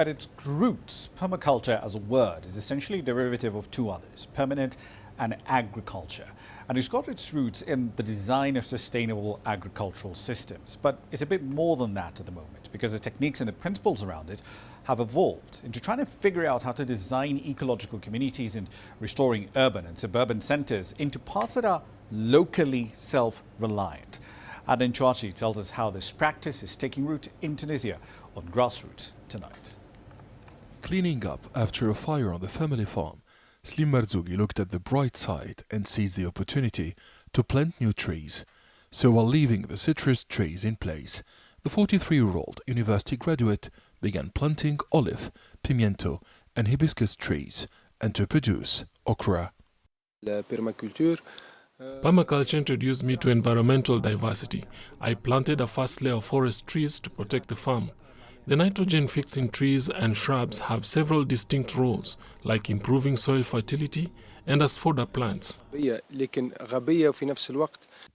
at its roots, permaculture as a word is essentially a derivative of two others, permanent and agriculture. And it's got its roots in the design of sustainable agricultural systems. But it's a bit more than that at the moment, because the techniques and the principles around it have evolved into trying to figure out how to design ecological communities and restoring urban and suburban centers into parts that are locally self-reliant. Aden Chouachi tells us how this practice is taking root in Tunisia on Grassroots tonight. Cleaning up after a fire on the family farm, Slim Marzougi looked at the bright side and seized the opportunity to plant new trees. So while leaving the citrus trees in place, the 43-year-old university graduate began planting olive, pimiento and hibiscus trees and to produce okra. Permaculture introduced me to environmental diversity. I planted a first layer of forest trees to protect the farm. The nitrogen-fixing trees and shrubs have several distinct roles, like improving soil fertility and as fodder plants.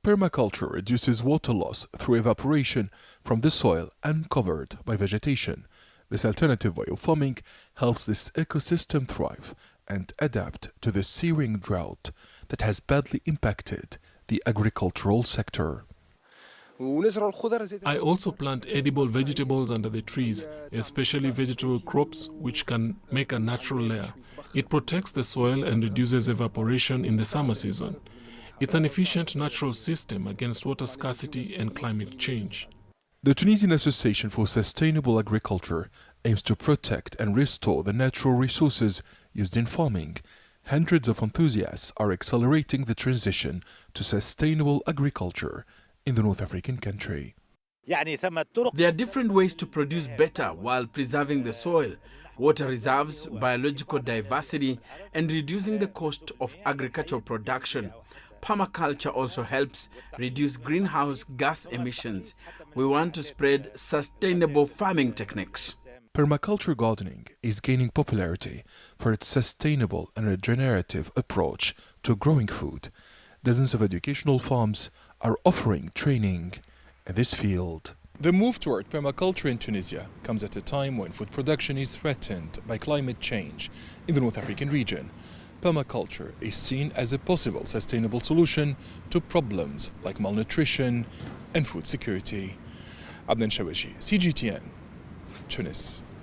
Permaculture reduces water loss through evaporation from the soil uncovered by vegetation. This alternative way of farming helps this ecosystem thrive and adapt to the searing drought that has badly impacted the agricultural sector. I also plant edible vegetables under the trees, especially vegetable crops, which can make a natural layer. It protects the soil and reduces evaporation in the summer season. It's an efficient natural system against water scarcity and climate change. The Tunisian Association for Sustainable Agriculture aims to protect and restore the natural resources used in farming. Hundreds of enthusiasts are accelerating the transition to sustainable agriculture in the North African country. There are different ways to produce better while preserving the soil, water reserves, biological diversity, and reducing the cost of agricultural production. Permaculture also helps reduce greenhouse gas emissions. We want to spread sustainable farming techniques. Permaculture gardening is gaining popularity for its sustainable and regenerative approach to growing food. Dozens of educational farms are offering training in this field. The move toward permaculture in Tunisia comes at a time when food production is threatened by climate change in the North African region. Permaculture is seen as a possible sustainable solution to problems like malnutrition and food security. Aden Chouachi, CGTN, Tunis.